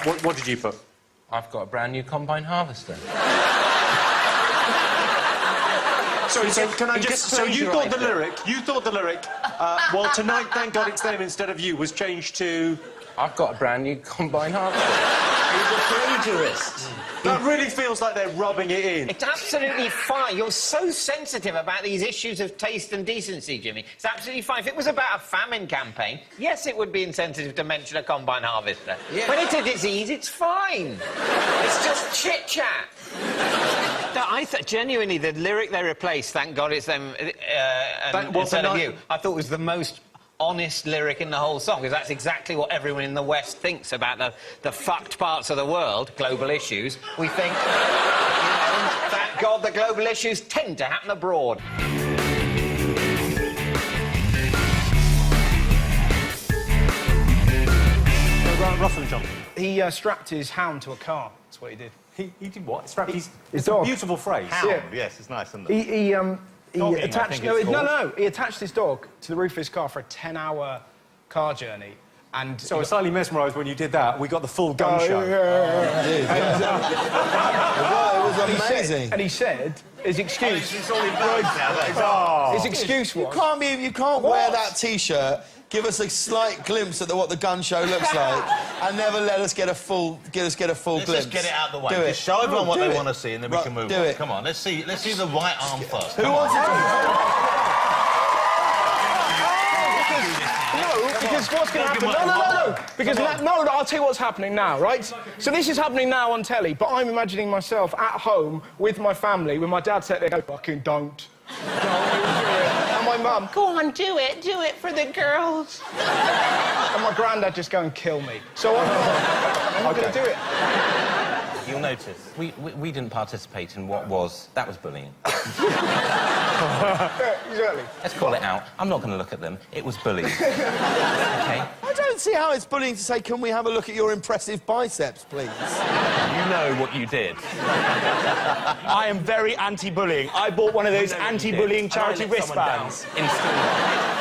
What did you put? I've got a brand new combine harvester. Sorry, so can I just... So you thought the lyric, well, tonight, thank God it's them instead of you, was changed to... I've got a brand new combine harvester. He's a plagiarist. That really feels like they're rubbing it in. It's absolutely fine. You're so sensitive about these issues of taste and decency, Jimmy. It's absolutely fine. If it was about a famine campaign, yes, it would be insensitive to mention a combine harvester. Yeah. When it's a disease, it's fine. It's just chit-chat. I thought, genuinely, the lyric they replaced, thank God it's them instead of you, I thought was the most honest lyric in the whole song, because that's exactly what everyone in the West thinks about the fucked parts of the world, global issues. We think, you know, thank God the global issues tend to happen abroad. Russell and John. He strapped his hound to a car. That's what he did. He did what? Strapped his It's a beautiful phrase. Hound, Yeah. yes, it's nice, isn't it? He attached... No, he attached his dog to the roof of his car for a 10-hour car journey. And so I was slightly mesmerised when you did that. We got the full gun show. It was amazing. And he said, his excuse... His excuse was... You can't wear that T-shirt, give us a slight glimpse at what the gun show looks like, and never let us get a full glimpse. Let's just get it out of the way. Do it. Just show everyone what they want to see, and then we can move do on. it. Come on, let's see the right arm first. Who wants to do it? Because what's going to happen... No. Because I'll tell you what's happening now, right? So this is happening now on telly, but I'm imagining myself at home with my family, with my dad sat there going, fucking don't. And my mum, go on, do it for the girls. And my granddad just going, kill me. So I'm not going to do it. You'll notice, we didn't participate in what was... That was bullying. Yeah, exactly. Let's call it out. I'm not going to look at them. It was bullying. OK? I don't see how it's bullying to say, can we have a look at your impressive biceps, please? You know what you did. I am very anti-bullying. I bought one of those anti-bullying charity wristbands. In school.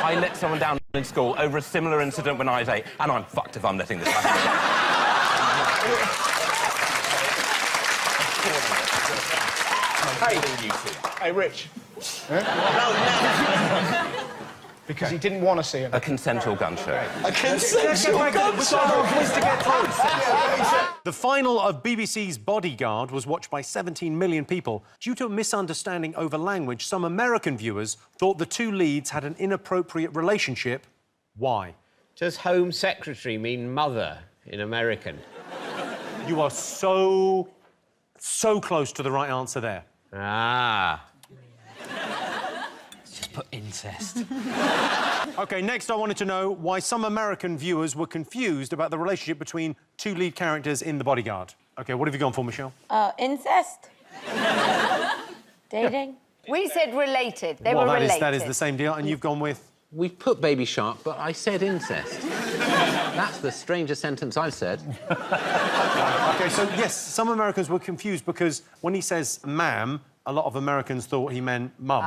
I let someone down in school over a similar incident when I was 8, and I'm fucked if I'm letting this happen. Hey, Rich. Because he didn't want to see him. A consensual gun show. A consensual gun show! The final of BBC's Bodyguard was watched by 17 million people. Due to a misunderstanding over language, some American viewers thought the two leads had an inappropriate relationship. Why? Does Home Secretary mean mother in American? You are so close to the right answer there. Ah. Just put incest. OK, next I wanted to know why some American viewers were confused about the relationship between two lead characters in The Bodyguard. OK, what have you gone for, Michelle? Incest. Dating. We said related. They were Well, related. that is the same deal, and you've gone with... We've put Baby Shark, but I said incest. That's the strangest sentence I've said. OK, so, yes, some Americans were confused because when he says ma'am, a lot of Americans thought he meant mum.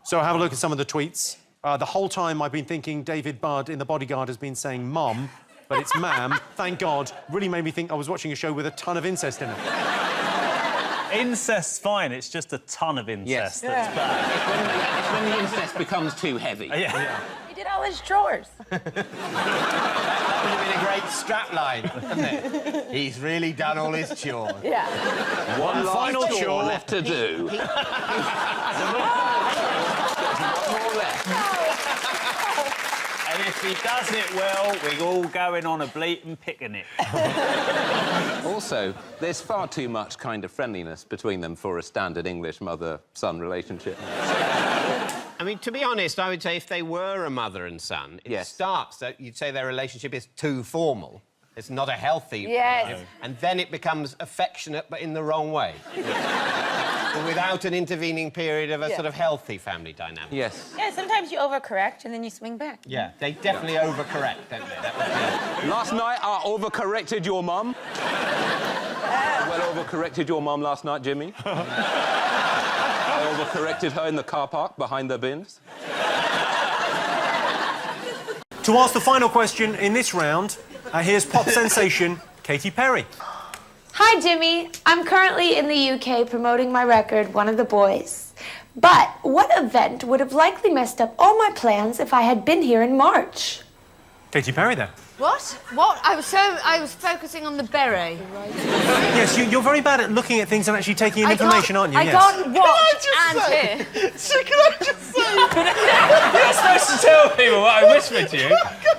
So have a look at some of the tweets. The whole time I've been thinking David Budd in The Bodyguard has been saying mum, but it's ma'am. Thank God. Really made me think I was watching a show with a ton of incest in it. Incest's fine, it's just a ton of incest that's bad. It's when the incest becomes too heavy. Yeah. He did all his chores. That would have been a great strapline, wouldn't it? He's really done all his chores. Yeah. One final chore left to do. One more left. And if he does it well, we're all going on a bleating picnic. Also, there's far too much kind of friendliness between them for a standard English mother-son relationship. I mean, to be honest, I would say if they were a mother and son, it starts that you'd say their relationship is too formal. It's not a healthy... Yes. And then it becomes affectionate, but in the wrong way. Without an intervening period of a sort of healthy family dynamic. Yes. Yeah, sometimes you overcorrect and then you swing back. Yeah, they definitely overcorrect, don't they? That would be... Last night, I overcorrected your mum. Well overcorrected your mum last night, Jimmy. I overcorrected her in the car park behind the bins. To ask the final question in this round, here's pop sensation Katy Perry. Hi, Jimmy. I'm currently in the UK promoting my record, One of the Boys. But what event would have likely messed up all my plans if I had been here in March? Katy Perry, then. What? What? I was focusing on the beret. Yes, you're very bad at looking at things and actually taking in information, aren't you? I can't watch and hear. Can I just say? You're supposed to tell people what I whispered to you.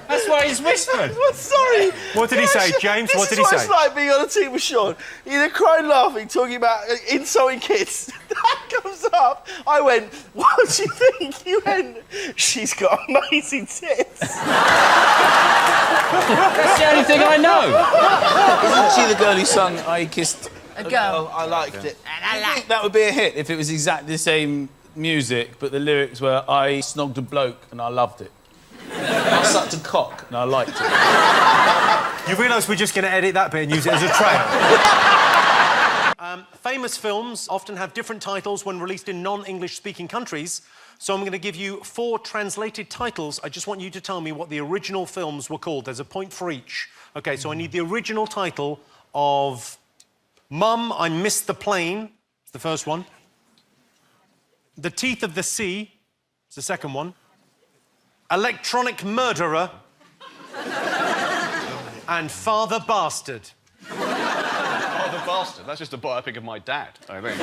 That's why he's whispered. I'm sorry. What did he say, James? What did he say? This is what it's like being on a team with Sean. Either crying, laughing, talking about insulting kids. That comes up. I went, what do you think? You went, she's got amazing tits. That's the only thing I know. Isn't she the girl who sung I Kissed A Girl? I liked it. I think that would be a hit if it was exactly the same music, but the lyrics were I snogged a bloke and I loved it. I sucked a cock and I liked it. You realise we're just going to edit that bit and use it as a trail. Famous films often have different titles when released in non-English speaking countries. So I'm going to give you 4 translated titles. I just want you to tell me what the original films were called. There's a point for each. OK, so I need the original title of Mum, I Missed the Plane. It's the first one. The Teeth of the Sea. It's the second one. Electronic Murderer. And Father Bastard. Father Bastard? That's just a biopic of my dad, I think.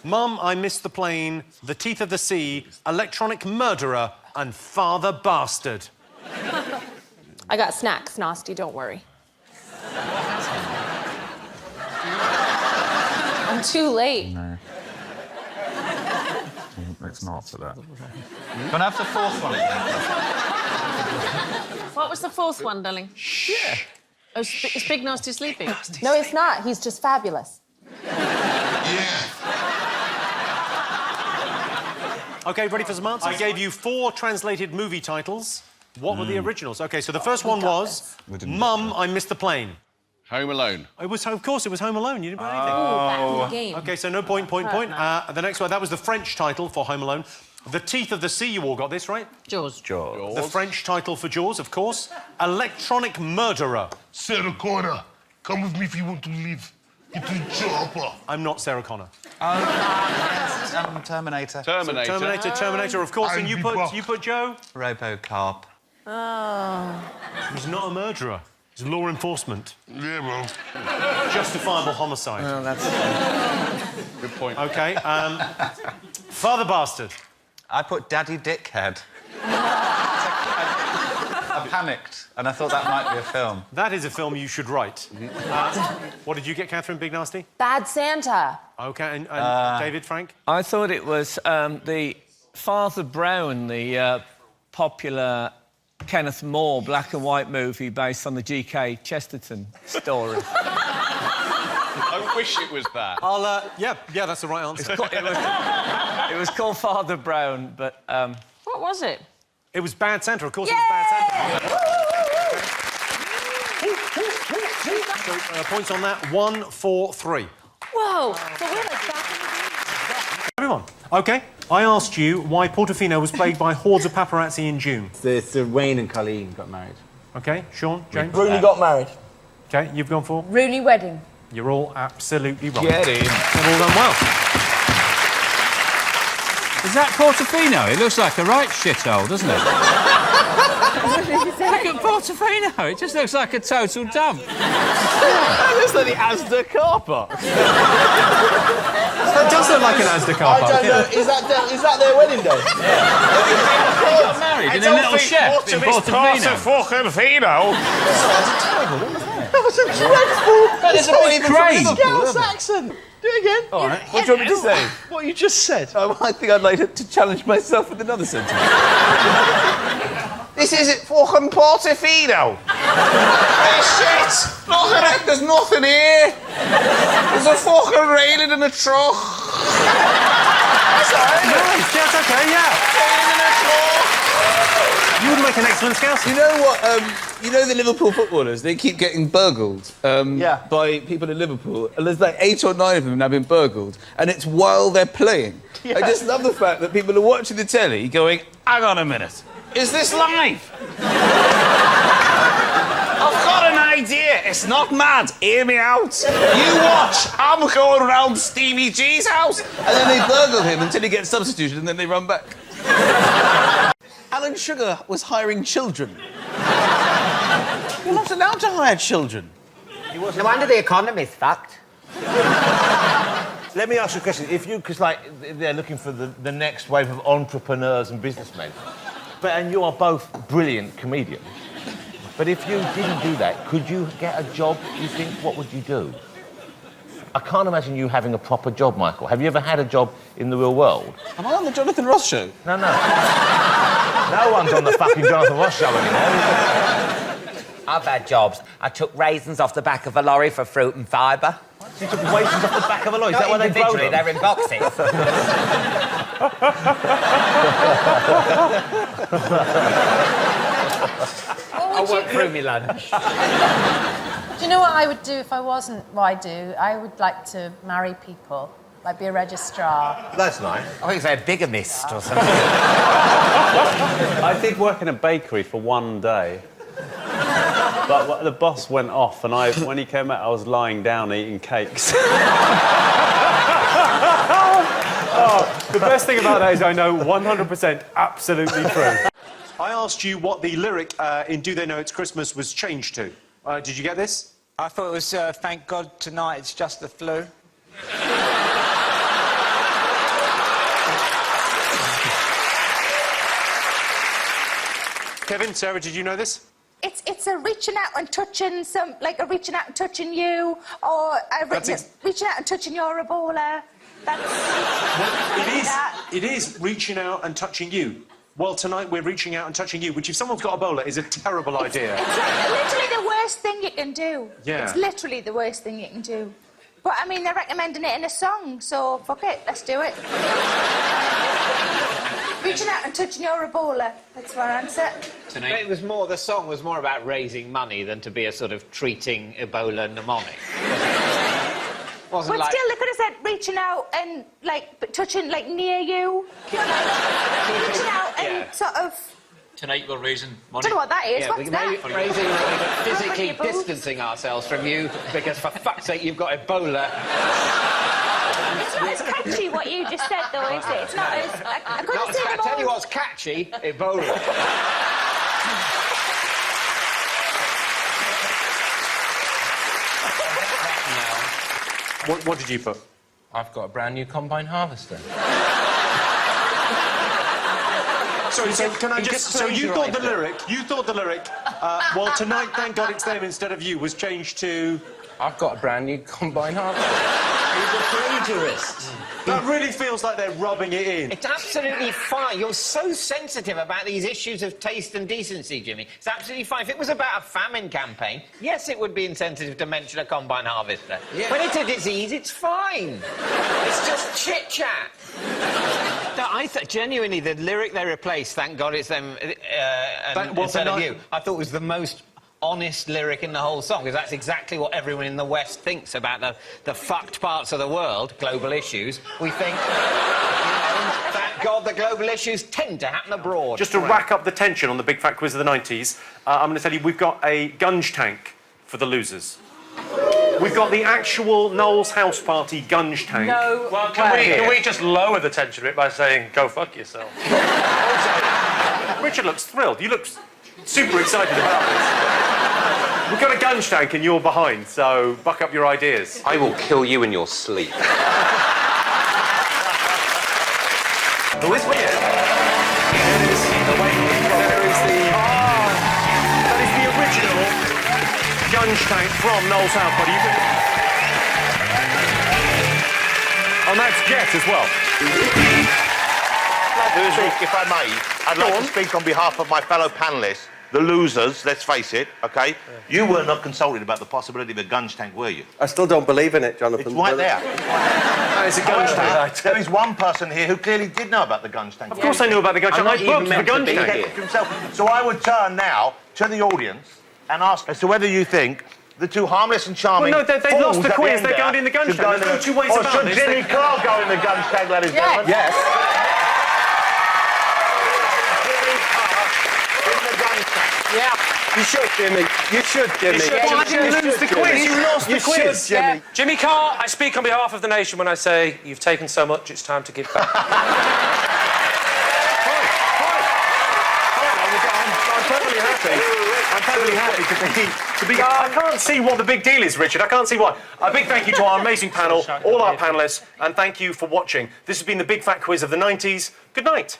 Mum, I Missed the Plane, The Teeth of the Sea, Electronic Murderer, and Father Bastard. I got snacks, Nasty, don't worry. I'm too late. No. Let's not for that. Can I have the 4th one again? What was the 4th one, darling? Yeah. Oh, is Big Nasty sleeping? No, he's not. He's just fabulous. OK, ready for some answers? I gave you 4 translated movie titles. What were the originals? OK, so the first one was Mum, I Missed the Plane. Home Alone. It was, of course, it was Home Alone. You didn't put anything. Back in the game. OK, so no point. The next one, that was the French title for Home Alone. The Teeth of the Sea, you all got this, right? Jaws. The French title for Jaws, of course. Electronic Murderer. Sarah Connor, come with me if you want to live. It's a chopper. I'm not Sarah Connor. Terminator. Terminator, of course. And you put Joe? RoboCop. Oh. He's not a murderer. He's law enforcement. Yeah, well. Justifiable homicide. Oh, that's... Good point. OK, Father Bastard. I put Daddy Dickhead. I panicked, and I thought that might be a film. That is a film you should write. What did you get, Catherine, Big Nasty? Bad Santa. OK, and David, Frank? I thought it was the Father Brown, the popular Kenneth More black and white movie based on the G.K. Chesterton story. I wish it was that. Yeah, that's the right answer. It was called Father Brown, but... What was it? It was Bad Santa, of course. It was Bad Santa. So, points on that, 1, 4, 3. Whoa! So we're like back in the game. Everyone, OK. I asked you why Portofino was plagued by hordes of paparazzi in June. So Wayne and Colleen got married. OK, Sean, James? Rooney got married. OK, you've gone for? Rooney wedding. You're all absolutely wrong. Get in. They've all done well. Is that Portofino? It looks like a right shithole, doesn't it? Look at Portofino. It just looks like a total dump. That looks like the Asda car park. That does look like an Asda car park. I don't know. Is that their wedding day? They got married in a little chef in Portofino. Portofino. That was a dreadful... That is a bit crazy. Scouse accent. Do it again. All right. What do you want me to say? What you just said. I think I'd like to challenge myself with another sentence. This is it, fucking Portofino. Hey, shit! Nothing, there's nothing here. There's a fucking railing in a truck. That's all right. Nice, that's OK, yeah. Railing in a truck. You would make an excellent scouser. You know what? You know the Liverpool footballers? They keep getting burgled by people in Liverpool. And there's like 8 or 9 of them now been burgled, and it's while they're playing. Yeah. I just love the fact that people are watching the telly going, hang on a minute, is this live? I've got an idea. It's not mad. Hear me out. You watch. I'm going around Stevie G's house. And then they burgle him until he gets substituted, and then they run back. Alan Sugar was hiring children. You're not allowed to hire children. No wonder the economy's fucked. Let me ask you a question. If you, because like they're looking for the next wave of entrepreneurs and businessmen, and you are both brilliant comedians. But if you didn't do that, could you get a job? You think? What would you do? I can't imagine you having a proper job, Michael. Have you ever had a job in the real world? Am I on the Jonathan Ross show? No. No one's on the fucking Jonathan Ross show anymore. I've had jobs. I took raisins off the back of a lorry for fruit and fibre. You took raisins off the back of a lorry? Is that why they grow them? They're in boxes. I went through my lunch. Do you know what I would do if I wasn't what I do? I would like to marry people, like be a registrar. That's nice. I think it's a bigamist or something. I did work in a bakery for one day. But the boss went off, and when he came out, I was lying down eating cakes. The best thing about that is I know 100% absolutely true. I asked you what the lyric in Do They Know It's Christmas was changed to. Did you get this? I thought it was, thank God tonight it's just the flu. Kevin, Sarah, did you know this? It's a reaching out and touching a reaching out and touching you, or reaching out and touching your Ebola. It is reaching out and touching you. Well, tonight we're reaching out and touching you, which if someone's got Ebola is a terrible idea. It's literally the worst thing you can do. Yeah. It's literally the worst thing you can do. But, I mean, they're recommending it in a song, so fuck it, let's do it. Reaching out and touching your Ebola. That's my answer. But the song was more about raising money than to be a sort of treating Ebola mnemonic. But still, they could have said reaching out and, touching, near you. Reaching out and sort of... Tonight we're raising money. I don't know what that is. Yeah, What's that? Raising money, but physically distancing ourselves from you because, for fuck's sake, you've got Ebola. It's not as catchy what you just said, though, is it? It's not as... I couldn't say them all. I'll tell you what's catchy, Ebola. What did you put? I've got a brand new combine harvester. Sorry, so can I just... So you thought the lyric, well, tonight, thank God it's them instead of you, was changed to... I've got a brand new combine harvester. He's a plagiarist. That really feels like they're rubbing it in. It's absolutely fine. You're so sensitive about these issues of taste and decency, Jimmy. It's absolutely fine. If it was about a famine campaign, yes, it would be insensitive to mention a combine harvester. Yeah. When it's a disease, it's fine. It's just chit-chat. No, genuinely, the lyric they replaced, thank God it's them instead of you, I thought was the most honest lyric in the whole song, because that's exactly what everyone in the West thinks about the fucked parts of the world, global issues. We think, thank God the global issues tend to happen abroad. Just to rack up the tension on the Big Fat Quiz of the 90s, I'm going to tell you we've got a gunge tank for the losers. We've got the actual Noel's house party gunge tank. No. Well, can we just lower the tension a bit by saying, go fuck yourself? Richard looks thrilled. You look super excited about this. We've got a gunge tank and you're behind, so buck up your ideas. I will kill you in your sleep. Who is weird? That is the original gunge tank from Noel's house party. And that's Jet as well. If I may, I'd like to speak on behalf of my fellow panelists, the losers, let's face it, OK? You were not consulted about the possibility of a gunge tank, were you? I still don't believe in it, Jonathan. It's right there. It's a gunge tank. There is one person here who clearly did know about the gunge tank. Of course I knew about the gunge tank. I booked the gunge tank. So I would turn now to the audience and ask as to whether you think the two harmless and charming... Well, no, they lost the quiz. They're going in the gunge tank. There's no two ways about this. Or should Jimmy Carr go in the gunge tank, ladies and gentlemen? Yes. Jimmy Carr in the gunge tank. Yeah. You should, Jimmy. You should, Jimmy. Why did you lose the quiz? You lost the quiz, Jimmy. Yeah. Jimmy Carr, I speak on behalf of the nation when I say you've taken so much, it's time to give back. I'm perfectly happy. I'm perfectly happy to be. I can't see what the big deal is, Richard. I can't see why. A big thank you to our amazing panel, all our panellists, and thank you for watching. This has been the Big Fat Quiz of the 90s. Good night.